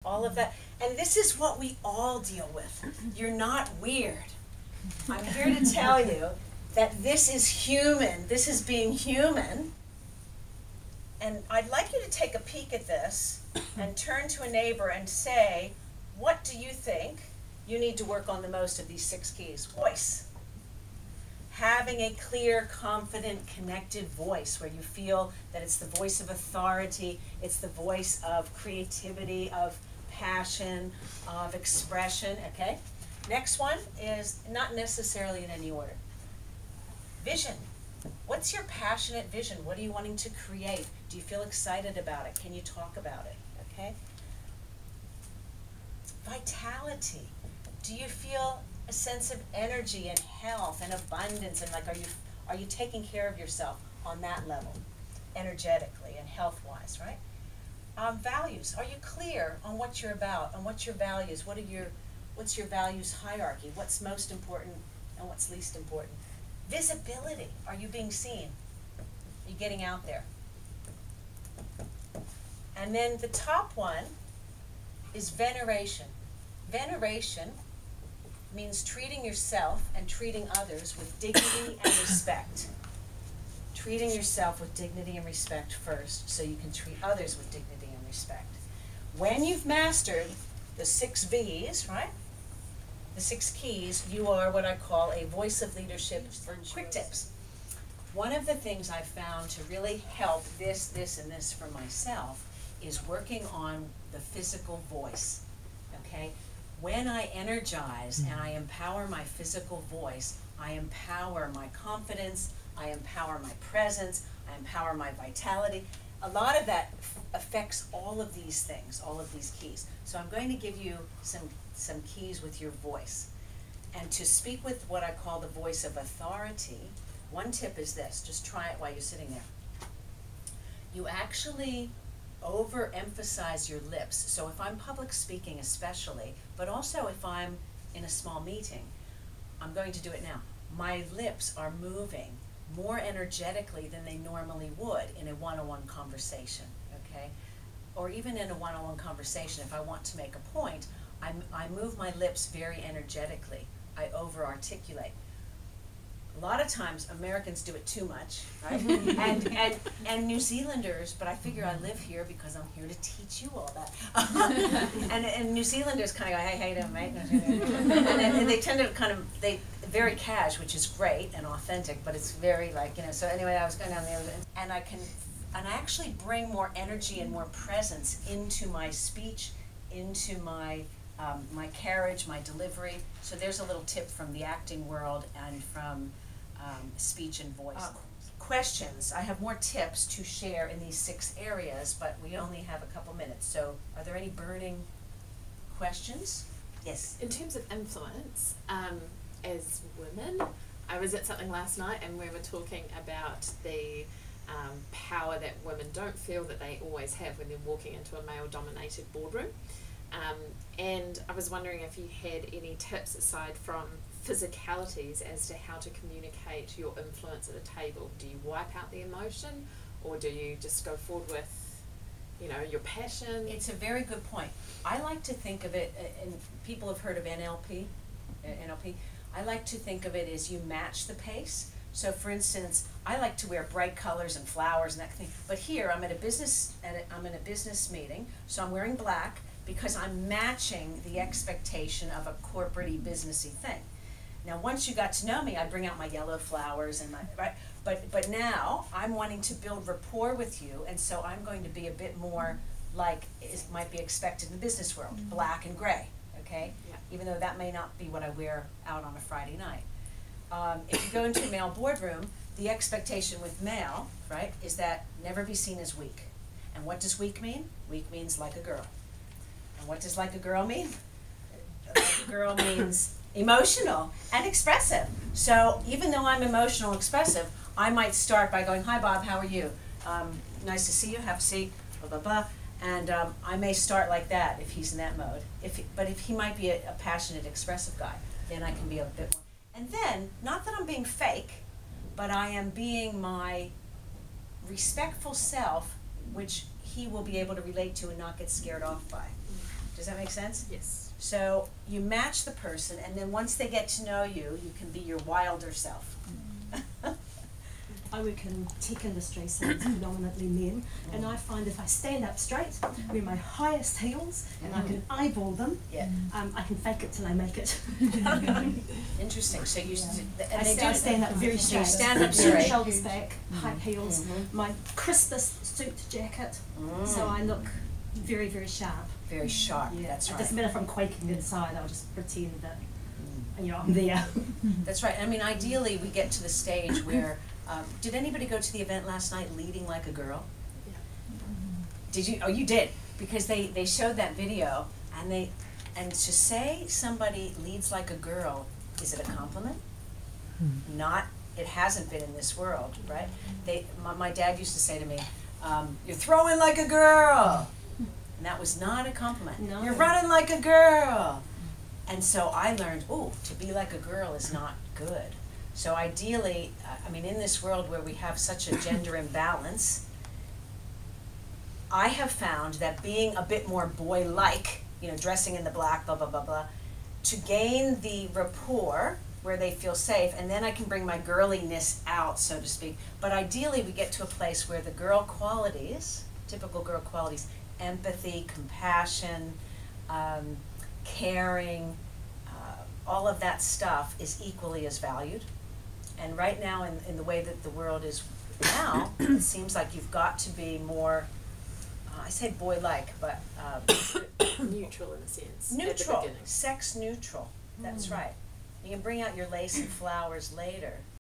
all of that. And this is what we all deal with. You're not weird. I'm here to tell you that this is human. This is being human. And I'd like you to take a peek at this and turn to a neighbor and say, what do you think you need to work on the most of these 6 keys? Voice. Having a clear, confident, connected voice where you feel that it's the voice of authority, it's the voice of creativity, of passion, of expression, okay? Next one is not necessarily in any order. Vision. What's your passionate vision? What are you wanting to create? Do you feel excited about it? Can you talk about it? Okay? Vitality. Do you feel a sense of energy and health and abundance, and like are you taking care of yourself on that level, energetically and health-wise, right? Values. Are you clear on what you're about, on what your values? What's your values hierarchy? What's most important and what's least important? Visibility. Are you being seen? Are you getting out there? And then the top one is veneration. Veneration means treating yourself and treating others with dignity and respect. Treating yourself with dignity and respect first, so you can treat others with dignity and respect. When you've mastered the 6 V's, right? The 6 keys, you are what I call a voice of leadership. For quick tips. One of the things I've found to really help this, and this for myself is working on the physical voice, okay? When I energize and I empower my physical voice, I empower my confidence, I empower my presence, I empower my vitality. A lot of that affects all of these things, all of these keys. So I'm going to give you some keys with your voice. And to speak with what I call the voice of authority, one tip is this, just try it while you're sitting there. You actually overemphasize your lips. So if I'm public speaking especially, but also if I'm in a small meeting, I'm going to do it now. My lips are moving more energetically than they normally would in a one-on-one conversation, okay? Or even in a one-on-one conversation, if I want to make a point, I move my lips very energetically. I over-articulate. A lot of times Americans do it too much, right? and New Zealanders, but I figure I live here because I'm here to teach you all that. and New Zealanders kind of go, hey, how you doing, mate? and they tend to very cash, which is great and authentic, but it's very like, you know, so anyway, I was going down the other end, and I actually bring more energy and more presence into my speech, into my my carriage, my delivery. So there's a little tip from the acting world and from speech and voice. Questions. I have more tips to share in these 6 areas, but we only have a couple minutes. So are there any burning questions? Yes. In terms of influence, as women, I was at something last night and we were talking about the power that women don't feel that they always have when they're walking into a male-dominated boardroom. And I was wondering if you had any tips aside from physicalities as to how to communicate your influence at a table. Do you wipe out the emotion, or do you just go forward with, you know, your passion? It's a very good point. I like to think of it, and people have heard of NLP. I like to think of it as you match the pace. So for instance, I like to wear bright colors and flowers and that thing. But here I'm in a business meeting, so I'm wearing black because I'm matching the expectation of a corporate-y, businessy thing. Now, once you got to know me, I bring out my yellow flowers and my right. But now I'm wanting to build rapport with you, and so I'm going to be a bit more like it might be expected in the business world, black and gray. Okay, yeah. Even though that may not be what I wear out on a Friday night. If you go into a male boardroom, the expectation with male, right, is that never be seen as weak. And what does weak mean? Weak means like a girl. And what does like a girl mean? Like a girl means emotional and expressive. So even though I'm emotional and expressive, I might start by going, hi Bob, how are you? Nice to see you, have a seat, blah, blah, blah. And I may start like that if he's in that mode. But if he might be a passionate, expressive guy, then I can be a bit more. And then, not that I'm being fake, but I am being my respectful self, which he will be able to relate to and not get scared off by. Does that make sense? Yes. So you match the person, and then once they get to know you, you can be your wilder self. I work in tech industry, so it's predominantly men, and I find if I stand up straight, wear my highest heels, and I can eyeball them, Yeah. I can fake it till I make it. Interesting. So you, and I they stand up very So straight. you stand up straight. Shoulders back, high heels, my crispest suit jacket, so I look very, very sharp. Very sharp. That's It right. doesn't matter if I'm quaking inside, I'll just pretend that, I'm there. That's right. I mean, ideally, we get to the stage where. Did anybody go to the event last night, Leading Like a Girl? Yeah. Did you? Oh, you did, because they showed that video, and to say somebody leads like a girl, is it a compliment? Not. It hasn't been in this world, right? My dad used to say to me, "You're throwing like a girl," and that was not a compliment. No. You're running like a girl, and so I learned, to be like a girl is not good. So ideally, in this world where we have such a gender imbalance, I have found that being a bit more boy-like, dressing in the black, blah, blah, blah, blah, to gain the rapport where they feel safe, and then I can bring my girliness out, so to speak. But ideally, we get to a place where the girl qualities, typical girl qualities, empathy, compassion, caring, all of that stuff is equally as valued. And right now, in the way that the world is now, it seems like you've got to be more, I say boy-like, but Neutral in a sense. At the neutral, beginning. sex neutral. That's right. You can bring out your lace and flowers later.